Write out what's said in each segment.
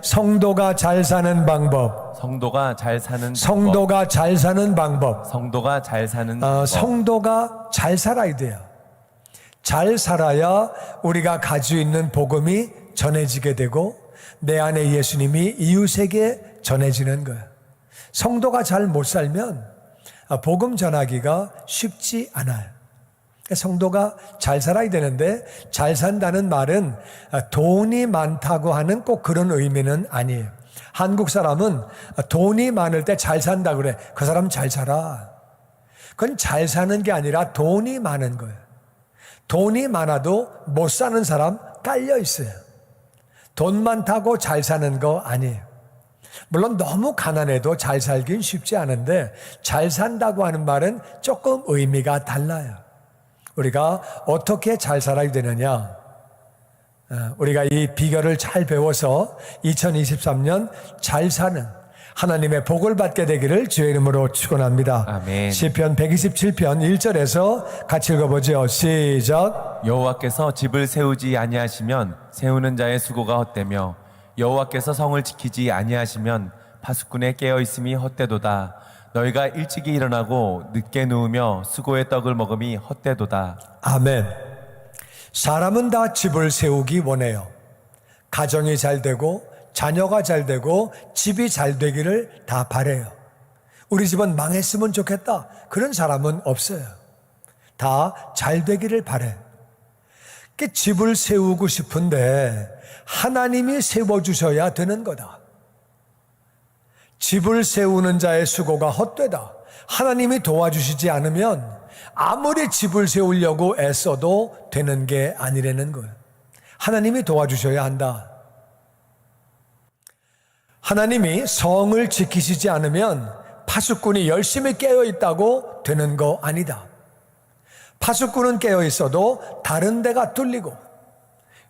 성도가 잘 사는 방법. 성도가 잘 사는 성도가 잘 사는 방법. 성도가 잘 사는 방법. 성도가 잘 살아야 돼요. 잘 살아야 우리가 가지고 있는 복음이 전해지게 되고 내 안에 예수님이 이웃에게 전해지는 거예요. 성도가 잘 못 살면 복음 전하기가 쉽지 않아요. 성도가 잘 살아야 되는데 잘 산다는 말은 돈이 많다고 하는 꼭 그런 의미는 아니에요. 한국 사람은 돈이 많을 때 잘 산다 그래. 그 사람 잘 살아. 그건 잘 사는 게 아니라 돈이 많은 거예요. 돈이 많아도 못 사는 사람 깔려 있어요. 돈 많다고 잘 사는 거 아니에요. 물론 너무 가난해도 잘 살긴 쉽지 않은데 잘 산다고 하는 말은 조금 의미가 달라요. 우리가 어떻게 잘 살아야 되느냐? 우리가 이 비결을 잘 배워서 2023년 잘 사는 하나님의 복을 받게 되기를 주의 이름으로 축원합니다. 아멘. 시편 127편 1절에서 같이 읽어보죠. 시작. 여호와께서 집을 세우지 아니하시면 세우는 자의 수고가 헛되며 여호와께서 성을 지키지 아니하시면 파수꾼의 깨어 있음이 헛되도다. 너희가 일찍이 일어나고 늦게 누우며 수고의 떡을 먹음이 헛되도다. 아멘. 사람은 다 집을 세우기 원해요. 가정이 잘 되고 자녀가 잘 되고 집이 잘 되기를 다 바라요. 우리 집은 망했으면 좋겠다. 그런 사람은 없어요. 다 잘 되기를 바라요. 집을 세우고 싶은데 하나님이 세워주셔야 되는 거다. 집을 세우는 자의 수고가 헛되다. 하나님이 도와주시지 않으면 아무리 집을 세우려고 애써도 되는 게 아니라는 거예요. 하나님이 도와주셔야 한다. 하나님이 성을 지키시지 않으면 파수꾼이 열심히 깨어 있다고 되는 거 아니다. 파수꾼은 깨어 있어도 다른 데가 뚫리고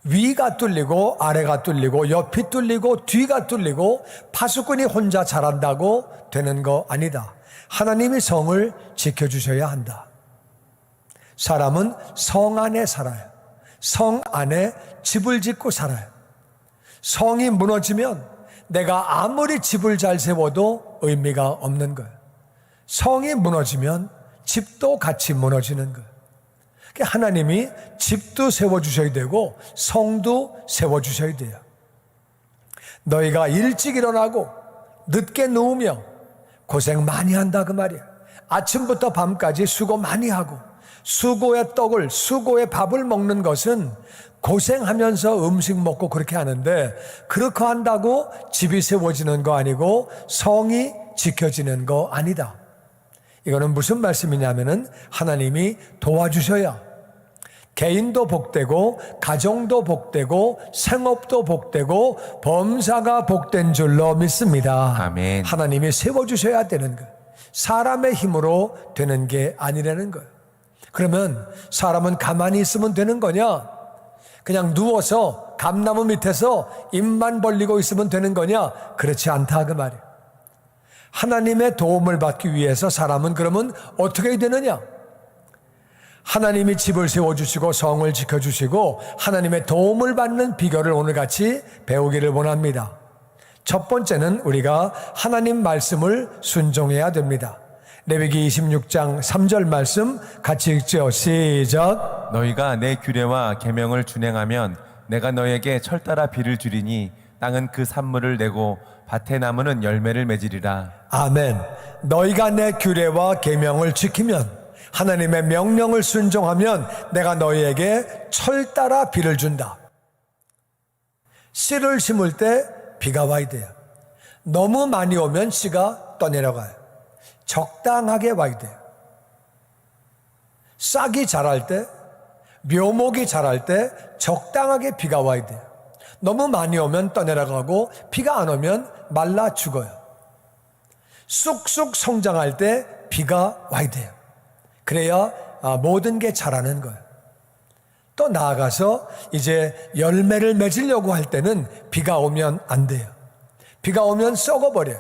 위가 뚫리고 아래가 뚫리고 옆이 뚫리고 뒤가 뚫리고 파수꾼이 혼자 잘한다고 되는 거 아니다. 하나님이 성을 지켜주셔야 한다. 사람은 성 안에 살아요. 성 안에 집을 짓고 살아요. 성이 무너지면 내가 아무리 집을 잘 세워도 의미가 없는 거예요. 성이 무너지면 집도 같이 무너지는 거예요. 하나님이 집도 세워주셔야 되고 성도 세워주셔야 돼요. 너희가 일찍 일어나고 늦게 누우며 고생 많이 한다 그 말이에요. 아침부터 밤까지 수고 많이 하고 수고의 떡을 수고의 밥을 먹는 것은 고생하면서 음식 먹고 그렇게 하는데 그렇게 한다고 집이 세워지는 거 아니고 성이 지켜지는 거 아니다. 이거는 무슨 말씀이냐면은 하나님이 도와주셔야 개인도 복되고 가정도 복되고 생업도 복되고 범사가 복된 줄로 믿습니다. 아멘. 하나님이 세워주셔야 되는 거예요. 사람의 힘으로 되는 게 아니라는 거예요. 그러면 사람은 가만히 있으면 되는 거냐? 그냥 누워서 감나무 밑에서 입만 벌리고 있으면 되는 거냐? 그렇지 않다 그 말이에요. 하나님의 도움을 받기 위해서 사람은 그러면 어떻게 해야 되느냐? 하나님이 집을 세워주시고 성을 지켜주시고 하나님의 도움을 받는 비결을 오늘 같이 배우기를 원합니다. 첫 번째는 우리가 하나님 말씀을 순종해야 됩니다. 레위기 26장 3절 말씀 같이 읽죠. 시작. 너희가 내 규례와 계명을 준행하면 내가 너에게 철 따라 비를 주리니 땅은 그 산물을 내고 밭의 나무는 열매를 맺으리라. 아멘. 너희가 내 규례와 계명을 지키면 하나님의 명령을 순종하면 내가 너희에게 철 따라 비를 준다. 씨를 심을 때 비가 와야 돼요. 너무 많이 오면 씨가 떠내려가요. 적당하게 와야 돼요. 싹이 자랄 때, 묘목이 자랄 때 적당하게 비가 와야 돼요. 너무 많이 오면 떠내려가고 비가 안 오면 말라 죽어요. 쑥쑥 성장할 때 비가 와야 돼요. 그래야 모든 게 자라는 거예요. 또 나아가서 이제 열매를 맺으려고 할 때는 비가 오면 안 돼요. 비가 오면 썩어버려요.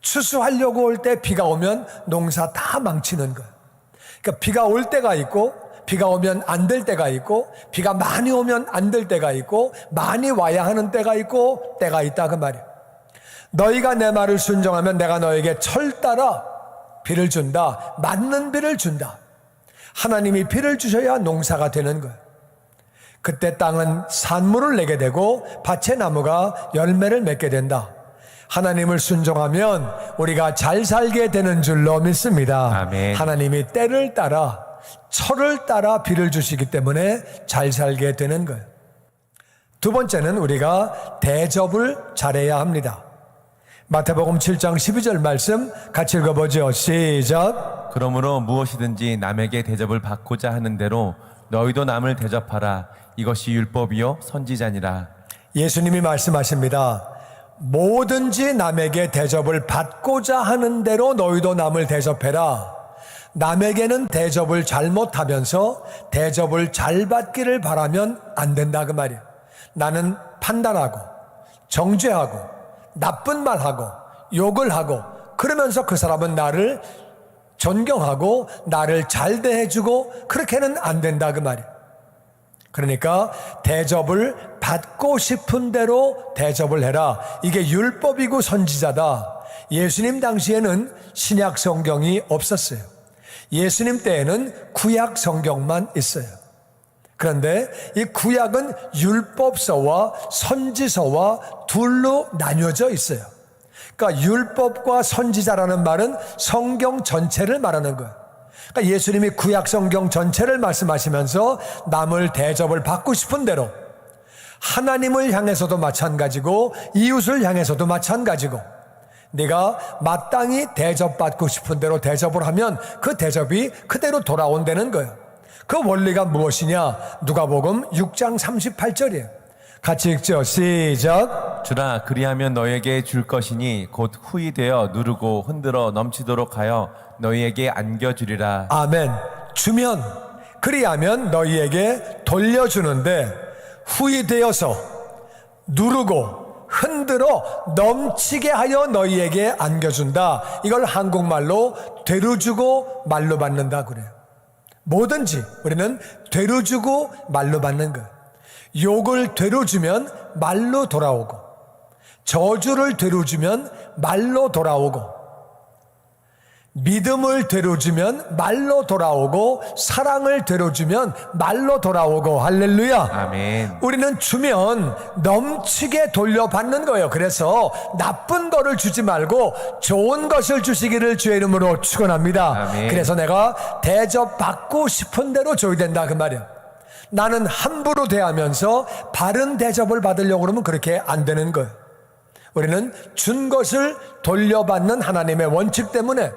추수하려고 올 때 비가 오면 농사 다 망치는 거예요. 그러니까 비가 올 때가 있고 비가 오면 안 될 때가 있고, 비가 많이 오면 안 될 때가 있고, 많이 와야 하는 때가 있고, 때가 있다 그 말이야. 너희가 내 말을 순종하면 내가 너에게 철 따라 비를 준다. 맞는 비를 준다. 하나님이 비를 주셔야 농사가 되는 거예요. 그때 땅은 산물을 내게 되고 밭의 나무가 열매를 맺게 된다. 하나님을 순종하면 우리가 잘 살게 되는 줄로 믿습니다. 아멘. 하나님이 때를 따라 철을 따라 비를 주시기 때문에 잘 살게 되는 거예요. 두 번째는 우리가 대접을 잘해야 합니다. 마태복음 7장 12절 말씀 같이 읽어보죠. 시작. 그러므로 무엇이든지 남에게 대접을 받고자 하는 대로 너희도 남을 대접하라. 이것이 율법이요 선지자니라. 예수님이 말씀하십니다. 뭐든지 남에게 대접을 받고자 하는 대로 너희도 남을 대접해라. 남에게는 대접을 잘못하면서 대접을 잘 받기를 바라면 안 된다 그 말이야. 나는 판단하고 정죄하고 나쁜 말하고 욕을 하고 그러면서 그 사람은 나를 존경하고 나를 잘 대해주고 그렇게는 안 된다 그 말이야. 그러니까 대접을 받고 싶은 대로 대접을 해라. 이게 율법이고 선지자다. 예수님 당시에는 신약 성경이 없었어요. 예수님 때에는 구약 성경만 있어요. 그런데 이 구약은 율법서와 선지서와 둘로 나뉘어져 있어요. 그러니까 율법과 선지자라는 말은 성경 전체를 말하는 거예요. 그러니까 예수님이 구약 성경 전체를 말씀하시면서 남을 대접을 받고 싶은 대로 하나님을 향해서도 마찬가지고 이웃을 향해서도 마찬가지고 네가 마땅히 대접받고 싶은 대로 대접을 하면 그 대접이 그대로 돌아온다는 거예요. 그 원리가 무엇이냐? 누가복음 6장 38절이에요. 같이 읽죠. 시작. 주라 그리하면 너희에게 줄 것이니 곧 후히 되어 누르고 흔들어 넘치도록 하여 너희에게 안겨주리라. 아멘. 주면 그리하면 너희에게 돌려주는데 후히 되어서 누르고 흔들어 넘치게 하여 너희에게 안겨준다. 이걸 한국말로 되루주고 말로 받는다 그래요. 뭐든지 우리는 되루주고 말로 받는 거예요. 욕을 되루주면 말로 돌아오고 저주를 되루주면 말로 돌아오고 믿음을 되루주면 말로 돌아오고 사랑을 되루주면 말로 돌아오고 할렐루야. 아멘. 우리는 주면 넘치게 돌려받는 거예요. 그래서 나쁜 거를 주지 말고 좋은 것을 주시기를 주의 이름으로 축원합니다. 아멘. 그래서 내가 대접받고 싶은 대로 줘야 된다 그 말이에요. 나는 함부로 대하면서 바른 대접을 받으려고 그러면 그렇게 안 되는 거예요. 우리는 준 것을 돌려받는 하나님의 원칙 때문에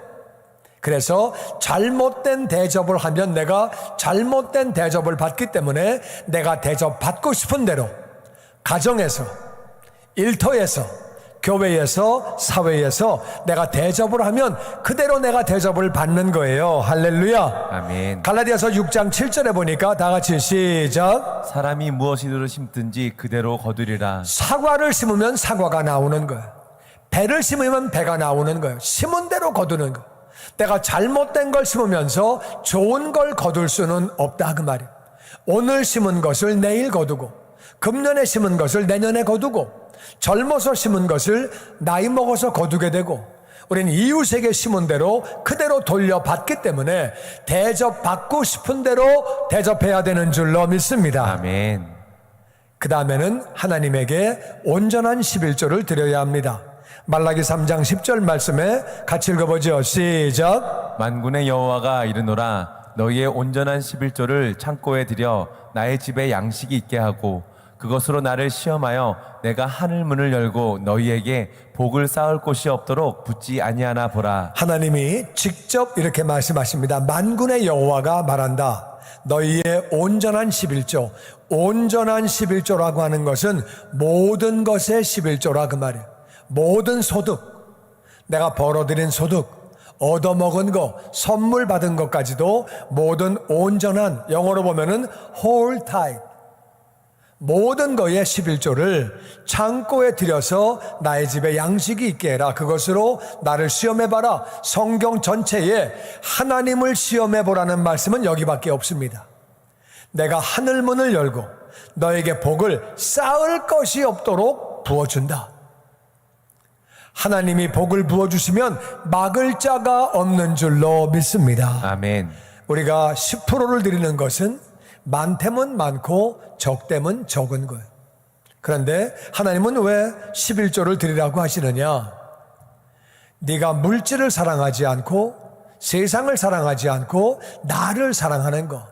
그래서 잘못된 대접을 하면 내가 잘못된 대접을 받기 때문에 내가 대접받고 싶은 대로 가정에서 일터에서 교회에서 사회에서 내가 대접을 하면 그대로 내가 대접을 받는 거예요. 할렐루야. 아멘. 갈라디아서 6장 7절에 보니까 다 같이 시작. 사람이 무엇이든지 심든지 그대로 거두리라. 사과를 심으면 사과가 나오는 거예요. 배를 심으면 배가 나오는 거예요. 심은 대로 거두는 거예요. 내가 잘못된 걸 심으면서 좋은 걸 거둘 수는 없다 그 말이에요. 오늘 심은 것을 내일 거두고 금년에 심은 것을 내년에 거두고 젊어서 심은 것을 나이 먹어서 거두게 되고 우리는 이웃에게 심은 대로 그대로 돌려받기 때문에 대접받고 싶은 대로 대접해야 되는 줄로 믿습니다. 아멘. 그 다음에는 하나님에게 온전한 11조를 드려야 합니다. 말라기 3장 10절 말씀에 같이 읽어보죠. 시작. 만군의 여호와가 이르노라 너희의 온전한 11조를 창고에 들여 나의 집에 양식이 있게 하고 그것으로 나를 시험하여 내가 하늘 문을 열고 너희에게 복을 쌓을 곳이 없도록 붙지 아니하나 보라. 하나님이 직접 이렇게 말씀하십니다. 만군의 여호와가 말한다. 너희의 온전한 11조. 온전한 11조라고 하는 것은 모든 것의 11조라 그 말이에요. 모든 소득, 내가 벌어들인 소득, 얻어먹은 거, 선물 받은 것까지도 모든 온전한, 영어로 보면은 whole tithe, 모든 거의 11조를 창고에 들여서 나의 집에 양식이 있게 해라. 그것으로 나를 시험해봐라. 성경 전체에 하나님을 시험해보라는 말씀은 여기밖에 없습니다. 내가 하늘 문을 열고 너에게 복을 쌓을 것이 없도록 부어준다. 하나님이 복을 부어주시면 막을 자가 없는 줄로 믿습니다. 아멘. 우리가 10%를 드리는 것은 많다면 많고 적다면 적은 거예요. 그런데 하나님은 왜 11조를 드리라고 하시느냐? 네가 물질을 사랑하지 않고 세상을 사랑하지 않고 나를 사랑하는 거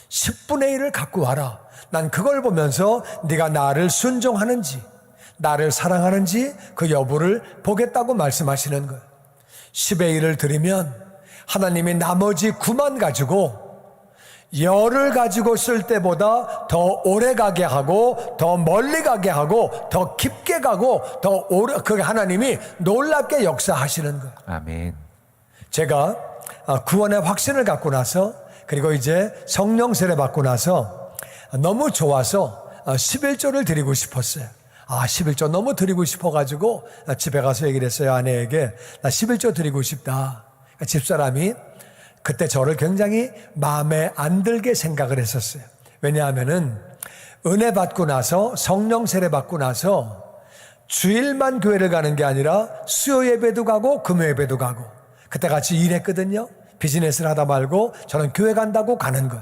10분의 1을 갖고 와라. 난 그걸 보면서 네가 나를 순종하는지 나를 사랑하는지 그 여부를 보겠다고 말씀하시는 거예요. 10의 1을 드리면 하나님이 나머지 9만 가지고 열을 가지고 쓸 때보다 더 오래 가게 하고 더 멀리 가게 하고 더 깊게 가고 더 오래 그 하나님이 놀랍게 역사하시는 거예요. 아멘. 제가 구원의 확신을 갖고 나서 그리고 이제 성령 세례 받고 나서 너무 좋아서 11조를 드리고 싶었어요. 11조 너무 드리고 싶어가지고 집에 가서 얘기를 했어요. 아내에게 나 11조 드리고 싶다. 집사람이 그때 저를 굉장히 마음에 안 들게 생각을 했었어요. 왜냐하면은 은혜 받고 나서 성령 세례 받고 나서 주일만 교회를 가는 게 아니라 수요 예배도 가고 금요 예배도 가고 그때 같이 일했거든요. 비즈니스를 하다 말고 저는 교회 간다고 가는 거.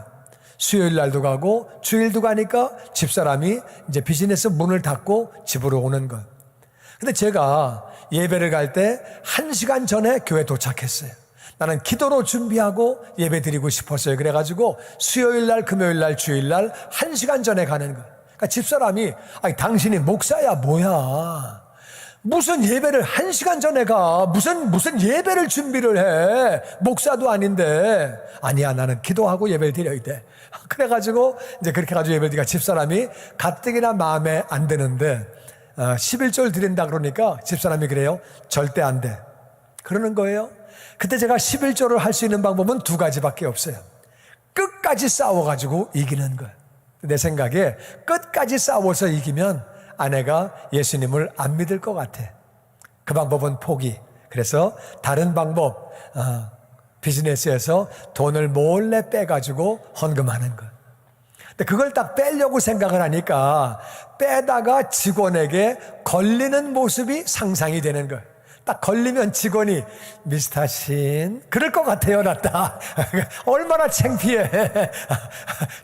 수요일 날도 가고 주일도 가니까 집사람이 이제 비즈니스 문을 닫고 집으로 오는 거. 근데 제가 예배를 갈 때 1시간 전에 교회 도착했어요. 나는 기도로 준비하고 예배 드리고 싶었어요. 그래가지고 수요일 날, 금요일 날, 주일 날 1시간 전에 가는 거. 그러니까 집사람이 아니 당신이 목사야 뭐야? 무슨 예배를 1시간 전에 가? 무슨 예배를 준비를 해? 목사도 아닌데. 아니야, 나는 기도하고 예배를 드려야 돼. 그래가지고 이제 그렇게 가지고 예배를 드리니까 집사람이 가뜩이나 마음에 안 드는데 11조를 드린다 그러니까 집사람이 그래요. 절대 안 돼. 그러는 거예요. 그때 제가 11조를 할 수 있는 방법은 2가지밖에 없어요. 끝까지 싸워가지고 이기는 거예요. 내 생각에 끝까지 싸워서 이기면 아내가 예수님을 안 믿을 것 같아. 그 방법은 포기. 그래서 다른 방법, 비즈니스에서 돈을 몰래 빼가지고 헌금하는 거. 근데 그걸 딱 빼려고 생각을 하니까 빼다가 직원에게 걸리는 모습이 상상이 되는 거예요. 딱 걸리면 직원이 미스터 신 그럴 것 같아요. 나 얼마나 창피해.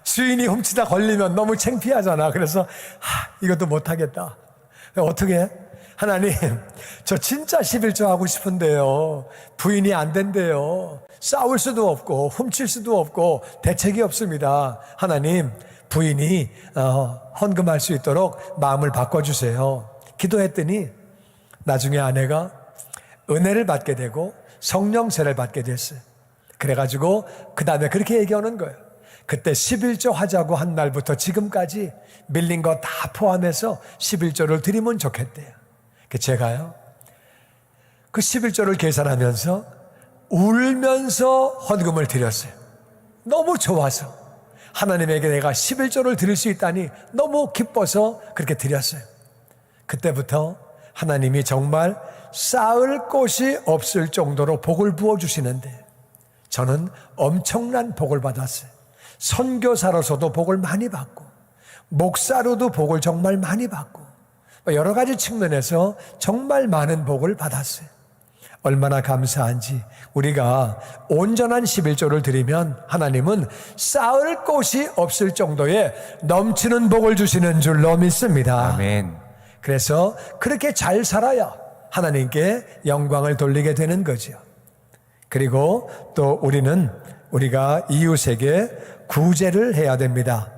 주인이 훔치다 걸리면 너무 창피하잖아. 그래서 이것도 못하겠다. 어떻게 해? 하나님 저 진짜 11조 하고 싶은데요. 부인이 안 된대요. 싸울 수도 없고 훔칠 수도 없고 대책이 없습니다. 하나님 부인이 헌금할 수 있도록 마음을 바꿔주세요. 기도했더니 나중에 아내가 은혜를 받게 되고 성령 세례를 받게 됐어요. 그래가지고 그 다음에 그렇게 얘기하는 거예요. 그때 11조 하자고 한 날부터 지금까지 밀린 거 다 포함해서 11조를 드리면 좋겠대요. 제가요 그 11조를 계산하면서 울면서 헌금을 드렸어요. 너무 좋아서 하나님에게 내가 11조를 드릴 수 있다니 너무 기뻐서 그렇게 드렸어요. 그때부터 하나님이 정말 쌓을 곳이 없을 정도로 복을 부어주시는데 저는 엄청난 복을 받았어요. 선교사로서도 복을 많이 받고 목사로도 복을 정말 많이 받고 여러 가지 측면에서 정말 많은 복을 받았어요. 얼마나 감사한지 우리가 온전한 11조를 드리면 하나님은 쌓을 곳이 없을 정도의 넘치는 복을 주시는 줄로 믿습니다. 아멘. 그래서 그렇게 잘 살아야 하나님께 영광을 돌리게 되는 거죠. 그리고 또 우리가 이웃에게 구제를 해야 됩니다.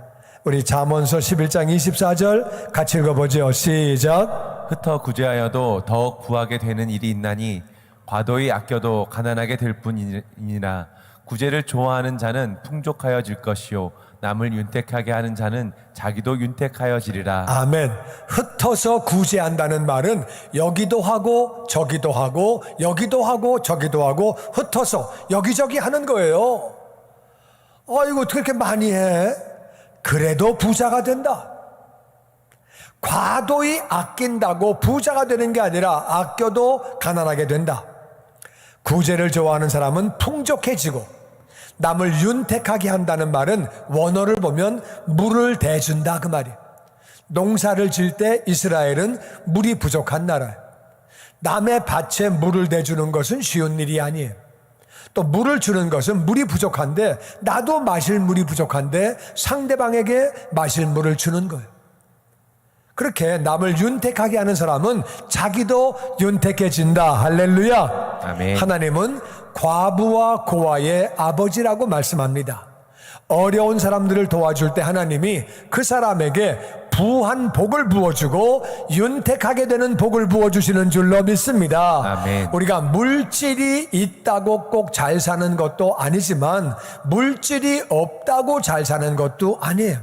우리 잠언서 11장 24절 같이 읽어보죠. 시작. 흩어 구제하여도 더욱 구하게 되는 일이 있나니 과도히 아껴도 가난하게 될 뿐이니라. 구제를 좋아하는 자는 풍족하여질 것이요 남을 윤택하게 하는 자는 자기도 윤택하여지리라. 아멘. 흩어서 구제한다는 말은 여기도 하고 저기도 하고 여기도 하고 저기도 하고 흩어서 여기저기 하는 거예요. 이거 어떻게 그렇게 많이 해? 그래도 부자가 된다. 과도히 아낀다고 부자가 되는 게 아니라 아껴도 가난하게 된다. 구제를 좋아하는 사람은 풍족해지고 남을 윤택하게 한다는 말은 원어를 보면 물을 대준다 그 말이에요. 농사를 지을 때 이스라엘은 물이 부족한 나라예요. 남의 밭에 물을 대주는 것은 쉬운 일이 아니에요. 또 물을 주는 것은 물이 부족한데, 나도 마실 물이 부족한데 상대방에게 마실 물을 주는 거예요. 그렇게 남을 윤택하게 하는 사람은 자기도 윤택해진다. 할렐루야. 아멘. 하나님은 과부와 고아의 아버지라고 말씀합니다. 어려운 사람들을 도와줄 때 하나님이 그 사람에게 부한 복을 부어주고 윤택하게 되는 복을 부어주시는 줄로 믿습니다. 아멘. 우리가 물질이 있다고 꼭 잘 사는 것도 아니지만 물질이 없다고 잘 사는 것도 아니에요.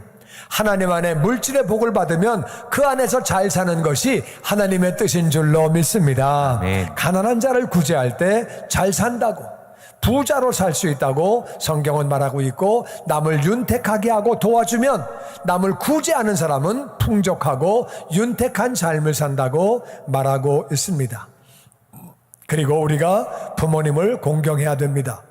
하나님 안에 물질의 복을 받으면 그 안에서 잘 사는 것이 하나님의 뜻인 줄로 믿습니다. 아멘. 가난한 자를 구제할 때 잘 산다고, 부자로 살 수 있다고 성경은 말하고 있고, 남을 윤택하게 하고 도와주면 남을 구제하는 사람은 풍족하고 윤택한 삶을 산다고 말하고 있습니다. 그리고 우리가 부모님을 공경해야 됩니다.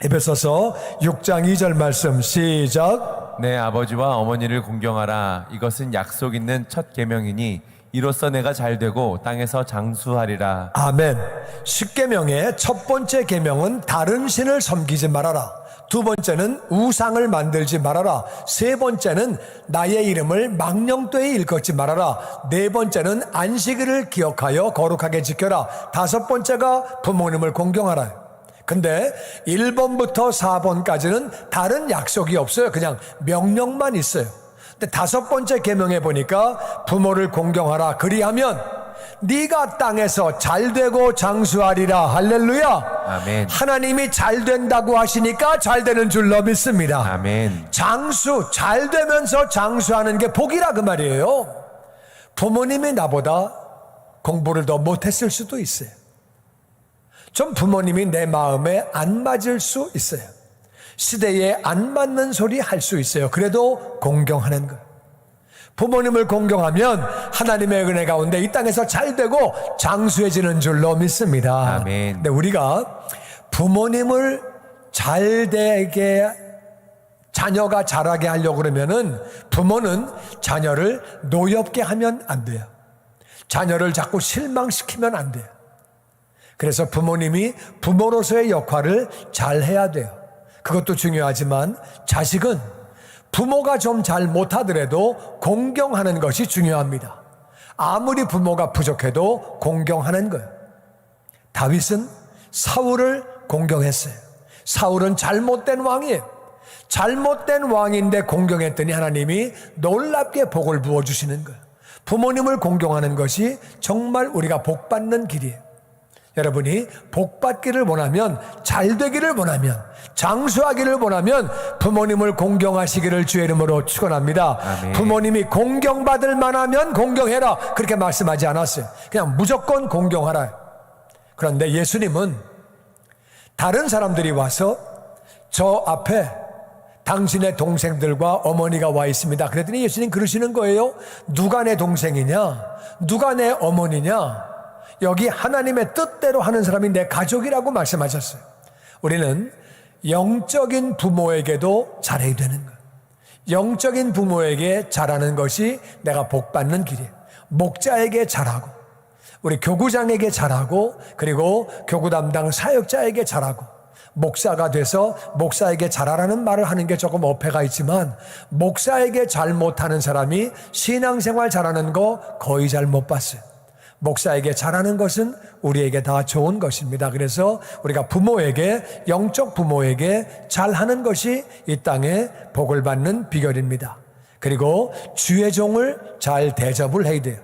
에베소서 6장 2절 말씀 시작. 내 아버지와 어머니를 공경하라. 이것은 약속 있는 첫 계명이니 이로써 내가 잘되고 땅에서 장수하리라. 아멘. 10계명의 첫 번째 계명은 다른 신을 섬기지 말아라. 두 번째는 우상을 만들지 말아라. 세 번째는 나의 이름을 망령되이 일컫지 말아라. 네 번째는 안식일을 기억하여 거룩하게 지켜라. 다섯 번째가 부모님을 공경하라. 근데 1번부터 4번까지는 다른 약속이 없어요. 그냥 명령만 있어요. 근데 다섯 번째 계명에 보니까 부모를 공경하라. 그리하면 네가 땅에서 잘되고 장수하리라. 할렐루야. 아멘. 하나님이 잘된다고 하시니까 잘되는 줄로 믿습니다. 아멘. 장수, 잘되면서 장수하는 게 복이라 그 말이에요. 부모님이 나보다 공부를 더 못했을 수도 있어요. 좀 부모님이 내 마음에 안 맞을 수 있어요. 시대에 안 맞는 소리 할 수 있어요. 그래도 공경하는 거예요. 부모님을 공경하면 하나님의 은혜 가운데 이 땅에서 잘되고 장수해지는 줄로 믿습니다. 아멘. 근데 우리가 부모님을 잘되게, 자녀가 자라게 하려고 그러면은 부모는 자녀를 노엽게 하면 안 돼요. 자녀를 자꾸 실망시키면 안 돼요. 그래서 부모님이 부모로서의 역할을 잘 해야 돼요. 그것도 중요하지만 자식은 부모가 좀 잘 못하더라도 공경하는 것이 중요합니다. 아무리 부모가 부족해도 공경하는 거예요. 다윗은 사울을 공경했어요. 사울은 잘못된 왕이에요. 잘못된 왕인데 공경했더니 하나님이 놀랍게 복을 부어주시는 거예요. 부모님을 공경하는 것이 정말 우리가 복받는 길이에요. 여러분이 복받기를 원하면, 잘되기를 원하면, 장수하기를 원하면 부모님을 공경하시기를 주의 이름으로 축원합니다. 아멘. 부모님이 공경받을 만하면 공경해라, 그렇게 말씀하지 않았어요. 그냥 무조건 공경하라. 그런데 예수님은 다른 사람들이 와서 저 앞에 당신의 동생들과 어머니가 와 있습니다. 그랬더니 예수님 그러시는 거예요. 누가 내 동생이냐? 누가 내 어머니냐? 여기 하나님의 뜻대로 하는 사람이 내 가족이라고 말씀하셨어요. 우리는 영적인 부모에게도 잘해야 되는 거예요. 영적인 부모에게 잘하는 것이 내가 복받는 길이에요. 목자에게 잘하고, 우리 교구장에게 잘하고, 그리고 교구 담당 사역자에게 잘하고, 목사가 돼서 목사에게 잘하라는 말을 하는 게 조금 어폐가 있지만, 목사에게 잘 못하는 사람이 신앙생활 잘하는 거 거의 잘 못 봤어요. 목사에게 잘하는 것은 우리에게 다 좋은 것입니다. 그래서 우리가 부모에게, 영적 부모에게 잘하는 것이 이 땅에 복을 받는 비결입니다. 그리고 주의 종을 잘 대접을 해야 돼요.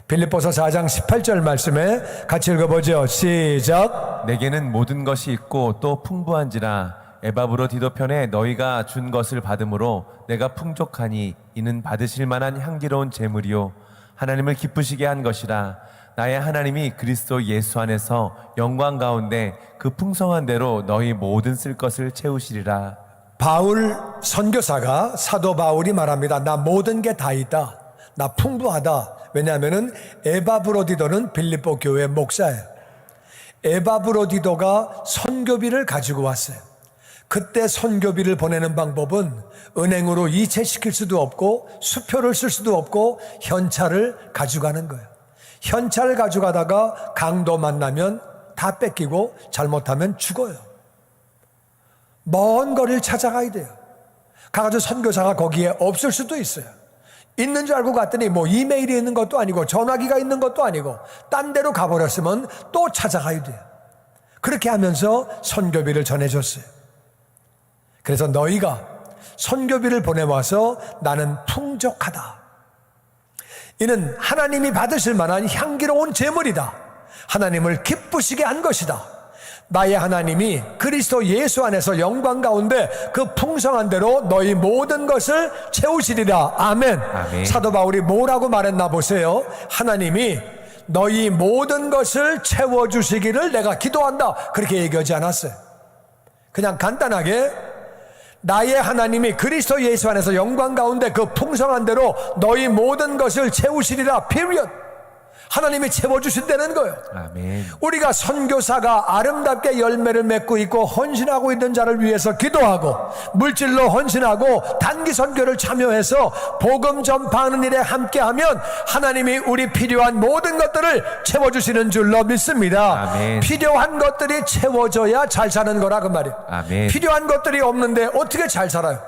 빌립보서 4장 18절 말씀에 같이 읽어보죠. 시작. 내게는 모든 것이 있고 또 풍부한지라 에바브로디도 편에 너희가 준 것을 받음으로 내가 풍족하니 이는 받으실 만한 향기로운 제물이요 하나님을 기쁘시게 한 것이라. 나의 하나님이 그리스도 예수 안에서 영광 가운데 그 풍성한 대로 너희 모든 쓸 것을 채우시리라. 바울 선교사가, 사도 바울이 말합니다. 나 모든 게 다 있다. 나 풍부하다. 왜냐하면은 에바브로디도는 빌립보 교회 목사예요. 에바브로디도가 선교비를 가지고 왔어요. 그때 선교비를 보내는 방법은 은행으로 이체시킬 수도 없고 수표를 쓸 수도 없고 현찰을 가져가는 거예요. 현찰을 가져가다가 강도 만나면 다 뺏기고 잘못하면 죽어요. 먼 거리를 찾아가야 돼요. 가가지고 선교사가 거기에 없을 수도 있어요. 있는 줄 알고 갔더니 뭐 이메일이 있는 것도 아니고 전화기가 있는 것도 아니고 딴 데로 가버렸으면 또 찾아가야 돼요. 그렇게 하면서 선교비를 전해줬어요. 그래서 너희가 선교비를 보내와서 나는 풍족하다. 이는 하나님이 받으실 만한 향기로운 제물이다. 하나님을 기쁘시게 한 것이다. 나의 하나님이 그리스도 예수 안에서 영광 가운데 그 풍성한 대로 너희 모든 것을 채우시리라. 아멘. 아멘. 사도 바울이 뭐라고 말했나 보세요. 하나님이 너희 모든 것을 채워주시기를 내가 기도한다. 그렇게 얘기하지 않았어요. 그냥 간단하게 나의 하나님이 그리스도 예수 안에서 영광 가운데 그 풍성한 대로 너희 모든 것을 채우시리라. period. 하나님이 채워주신다는 거예요. 아멘. 우리가 선교사가 아름답게 열매를 맺고 있고 헌신하고 있는 자를 위해서 기도하고 물질로 헌신하고 단기 선교를 참여해서 복음 전파하는 일에 함께하면 하나님이 우리 필요한 모든 것들을 채워주시는 줄로 믿습니다. 아멘. 필요한 것들이 채워져야 잘 사는 거라 그 말이에요. 아멘. 필요한 것들이 없는데 어떻게 잘 살아요?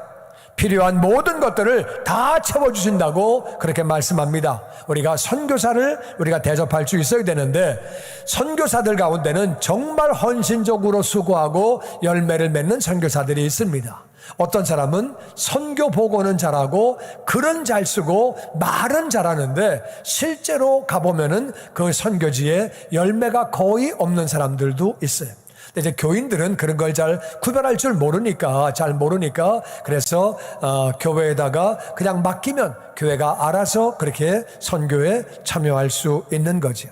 필요한 모든 것들을 다 채워주신다고 그렇게 말씀합니다. 우리가 선교사를 우리가 대접할 수 있어야 되는데 선교사들 가운데는 정말 헌신적으로 수고하고 열매를 맺는 선교사들이 있습니다. 어떤 사람은 선교 보고는 잘하고 글은 잘 쓰고 말은 잘하는데 실제로 가보면은 그 선교지에 열매가 거의 없는 사람들도 있어요. 근데 이제 교인들은 그런 걸 잘 구별할 줄 모르니까 그래서 교회에다가 그냥 맡기면 교회가 알아서 그렇게 선교에 참여할 수 있는 거죠.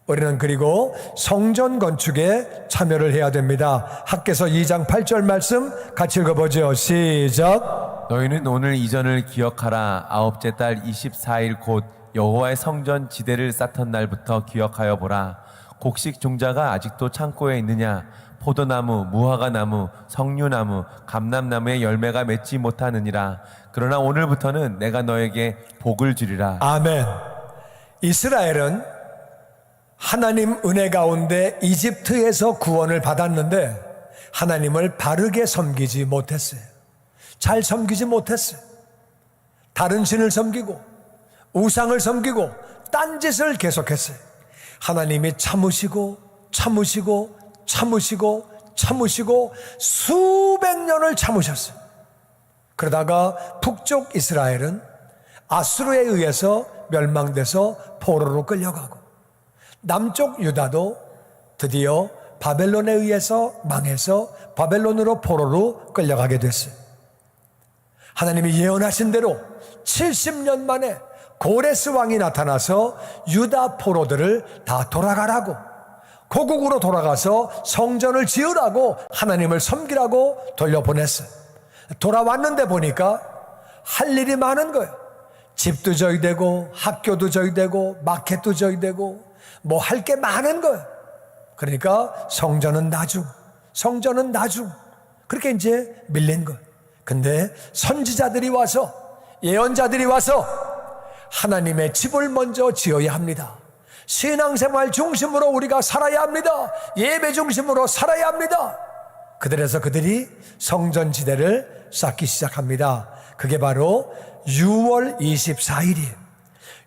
우리는 그리고 성전 건축에 참여를 해야 됩니다. 학개서 2장 8절 말씀 같이 읽어보죠. 시작. 너희는 오늘 이전을 기억하라. 아홉째 달 24일 곧 여호와의 성전 지대를 쌓던 날부터 기억하여 보라. 곡식 종자가 아직도 창고에 있느냐? 포도나무, 무화과나무, 석류나무, 감람나무의 열매가 맺지 못하느니라. 그러나 오늘부터는 내가 너에게 복을 주리라. 아멘. 이스라엘은 하나님 은혜 가운데 이집트에서 구원을 받았는데 하나님을 바르게 섬기지 못했어요. 잘 섬기지 못했어요. 다른 신을 섬기고 우상을 섬기고 딴짓을 계속했어요. 하나님이 참으시고 수백 년을 참으셨어요. 그러다가 북쪽 이스라엘은 아수르에 의해서 멸망돼서 포로로 끌려가고 남쪽 유다도 드디어 바벨론에 의해서 망해서 바벨론으로 포로로 끌려가게 됐어요. 하나님이 예언하신 대로 70년 만에 고레스 왕이 나타나서 유다 포로들을 다 돌아가라고 고국으로 돌아가서 성전을 지으라고 하나님을 섬기라고 돌려보냈어요. 돌아왔는데 보니까 할 일이 많은 거예요. 집도 져야 되고 학교도 져야 되고 마켓도 져야 되고 뭐 할 게 많은 거예요. 그러니까 성전은 나중 그렇게 이제 밀린 거예요. 근데 선지자들이 와서 예언자들이 와서 하나님의 집을 먼저 지어야 합니다. 신앙생활 중심으로 우리가 살아야 합니다. 예배 중심으로 살아야 합니다. 그들에서 그들이 성전지대를 쌓기 시작합니다. 그게 바로 6월 24일이에요.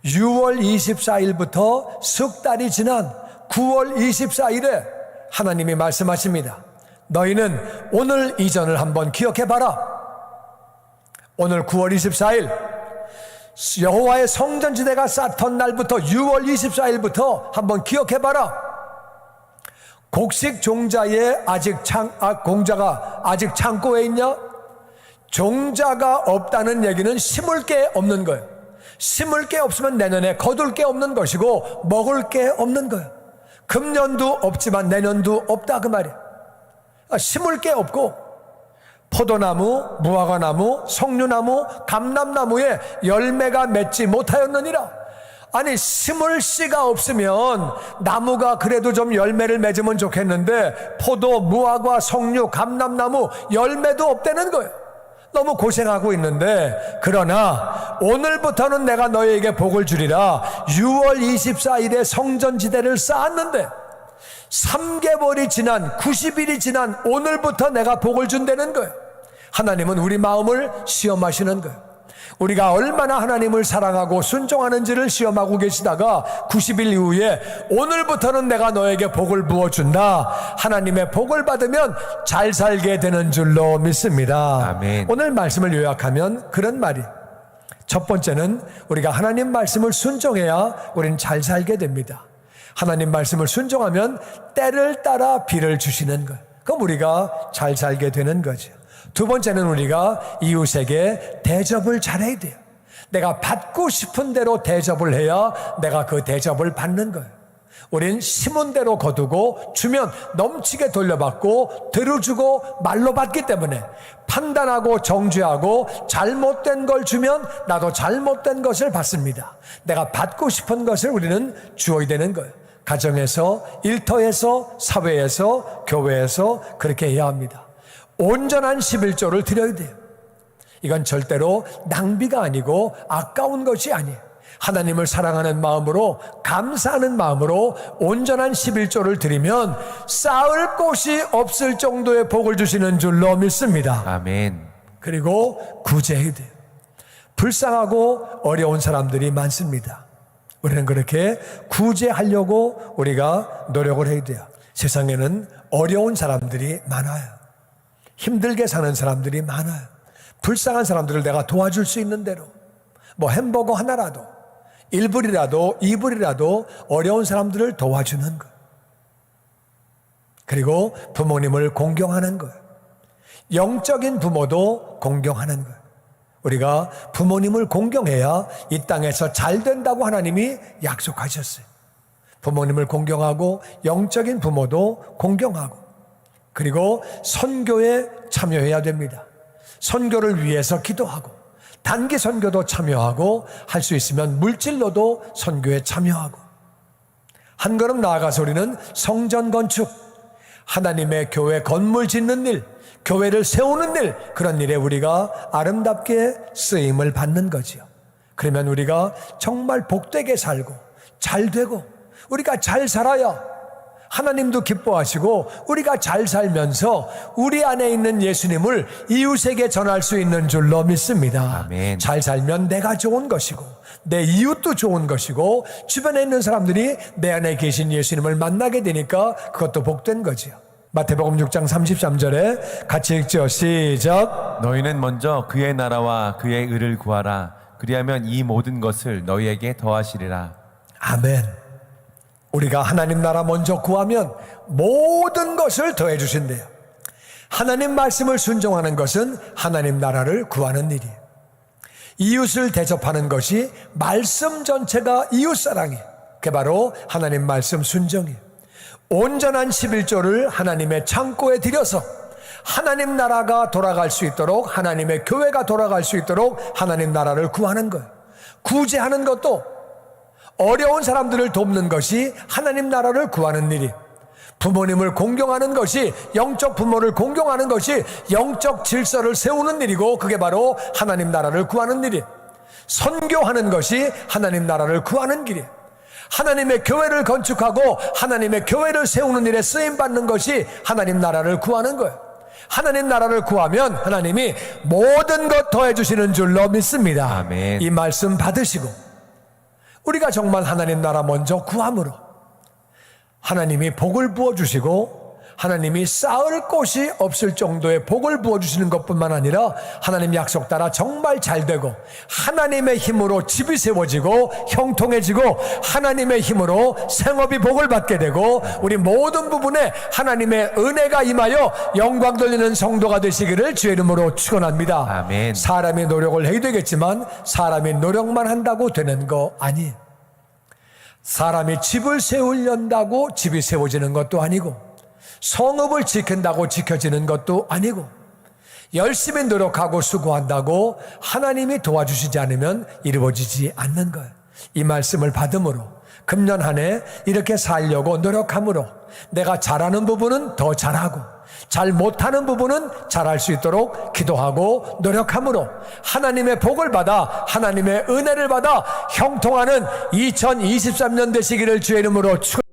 6월 24일부터 석 달이 지난 9월 24일에 하나님이 말씀하십니다. 너희는 오늘 이전을 한번 기억해봐라. 오늘 9월 24일 여호와의 성전지대가 쌓던 날부터 6월 24일부터 한번 기억해봐라. 곡식 종자에 공자가 아직 창고에 있냐? 종자가 없다는 얘기는 심을 게 없는 거예요. 심을 게 없으면 내년에 거둘 게 없는 것이고 먹을 게 없는 거예요. 금년도 없지만 내년도 없다 그 말이에요. 심을 게 없고 포도나무, 무화과나무, 석류나무, 감람나무에 열매가 맺지 못하였느니라. 아니, 심을 씨가 없으면 나무가 그래도 좀 열매를 맺으면 좋겠는데 포도, 무화과, 석류, 감람나무 열매도 없다는 거예요. 너무 고생하고 있는데, 그러나 오늘부터는 내가 너희에게 복을 주리라. 6월 24일에 성전지대를 쌓았는데 3개월이 지난 90일이 지난 오늘부터 내가 복을 준다는 거예요. 하나님은 우리 마음을 시험하시는 거예요. 우리가 얼마나 하나님을 사랑하고 순종하는지를 시험하고 계시다가 90일 이후에 오늘부터는 내가 너에게 복을 부어준다. 하나님의 복을 받으면 잘 살게 되는 줄로 믿습니다. 아멘. 오늘 말씀을 요약하면 그런 말이, 첫 번째는 우리가 하나님 말씀을 순종해야 우리는 잘 살게 됩니다. 하나님 말씀을 순종하면 때를 따라 비를 주시는 것, 그럼 우리가 잘 살게 되는 거죠. 두 번째는 우리가 이웃에게 대접을 잘해야 돼요. 내가 받고 싶은 대로 대접을 해야 내가 그 대접을 받는 거예요. 우린 심은 대로 거두고 주면 넘치게 돌려받고 들어주고 말로 받기 때문에 판단하고 정죄하고 잘못된 걸 주면 나도 잘못된 것을 받습니다. 내가 받고 싶은 것을 우리는 주어야 되는 거예요. 가정에서, 일터에서, 사회에서, 교회에서 그렇게 해야 합니다. 온전한 11조를 드려야 돼요. 이건 절대로 낭비가 아니고 아까운 것이 아니에요. 하나님을 사랑하는 마음으로, 감사하는 마음으로 온전한 11조를 드리면 쌓을 곳이 없을 정도의 복을 주시는 줄로 믿습니다. 아멘. 그리고 구제해야 돼요. 불쌍하고 어려운 사람들이 많습니다. 우리는 그렇게 구제하려고 우리가 노력을 해야 돼요. 세상에는 어려운 사람들이 많아요. 힘들게 사는 사람들이 많아요. 불쌍한 사람들을 내가 도와줄 수 있는 대로, 뭐 햄버거 하나라도, 1불이라도 2불이라도 어려운 사람들을 도와주는 것. 그리고 부모님을 공경하는 것. 영적인 부모도 공경하는 것. 우리가 부모님을 공경해야 이 땅에서 잘 된다고 하나님이 약속하셨어요. 부모님을 공경하고 영적인 부모도 공경하고, 그리고 선교에 참여해야 됩니다. 선교를 위해서 기도하고, 단기 선교도 참여하고, 할 수 있으면 물질로도 선교에 참여하고, 한 걸음 나아가서 우리는 성전 건축, 하나님의 교회 건물 짓는 일, 교회를 세우는 일, 그런 일에 우리가 아름답게 쓰임을 받는 거지요. 그러면 우리가 정말 복되게 살고 잘 되고, 우리가 잘 살아야 하나님도 기뻐하시고, 우리가 잘 살면서 우리 안에 있는 예수님을 이웃에게 전할 수 있는 줄로 믿습니다. 아멘. 잘 살면 내가 좋은 것이고 내 이웃도 좋은 것이고 주변에 있는 사람들이 내 안에 계신 예수님을 만나게 되니까 그것도 복된 거지요. 마태복음 6장 33절에 같이 읽죠. 시작. 너희는 먼저 그의 나라와 그의 의를 구하라. 그리하면 이 모든 것을 너희에게 더하시리라. 아멘. 우리가 하나님 나라 먼저 구하면 모든 것을 더해 주신대요. 하나님 말씀을 순종하는 것은 하나님 나라를 구하는 일이에요. 이웃을 대접하는 것이 말씀 전체가 이웃사랑이에요. 그게 바로 하나님 말씀 순종이에요. 온전한 11조를 하나님의 창고에 들여서 하나님 나라가 돌아갈 수 있도록, 하나님의 교회가 돌아갈 수 있도록 하나님 나라를 구하는 거예요. 구제하는 것도, 어려운 사람들을 돕는 것이 하나님 나라를 구하는 일이, 부모님을 공경하는 것이, 영적 부모를 공경하는 것이 영적 질서를 세우는 일이고, 그게 바로 하나님 나라를 구하는 일이, 선교하는 것이 하나님 나라를 구하는 길이에요. 하나님의 교회를 건축하고 하나님의 교회를 세우는 일에 쓰임받는 것이 하나님 나라를 구하는 거예요. 하나님 나라를 구하면 하나님이 모든 것 더해 주시는 줄로 믿습니다. 아멘. 이 말씀 받으시고 우리가 정말 하나님 나라 먼저 구함으로 하나님이 복을 부어주시고, 하나님이 쌓을 곳이 없을 정도의 복을 부어주시는 것뿐만 아니라 하나님 약속 따라 정말 잘 되고, 하나님의 힘으로 집이 세워지고 형통해지고, 하나님의 힘으로 생업이 복을 받게 되고, 우리 모든 부분에 하나님의 은혜가 임하여 영광 돌리는 성도가 되시기를 주의 이름으로 축원합니다. 아멘. 사람이 노력을 해야 되겠지만 사람이 노력만 한다고 되는 거 아니에요. 사람이 집을 세우려다고 집이 세워지는 것도 아니고, 성읍을 지킨다고 지켜지는 것도 아니고, 열심히 노력하고 수고한다고 하나님이 도와주시지 않으면 이루어지지 않는 거예요. 이 말씀을 받음으로 금년 한 해 이렇게 살려고 노력함으로 내가 잘하는 부분은 더 잘하고 잘 못하는 부분은 잘할 수 있도록 기도하고 노력함으로 하나님의 복을 받아 하나님의 은혜를 받아 형통하는 2023년 되시기를 주의 이름으로 축원합니다.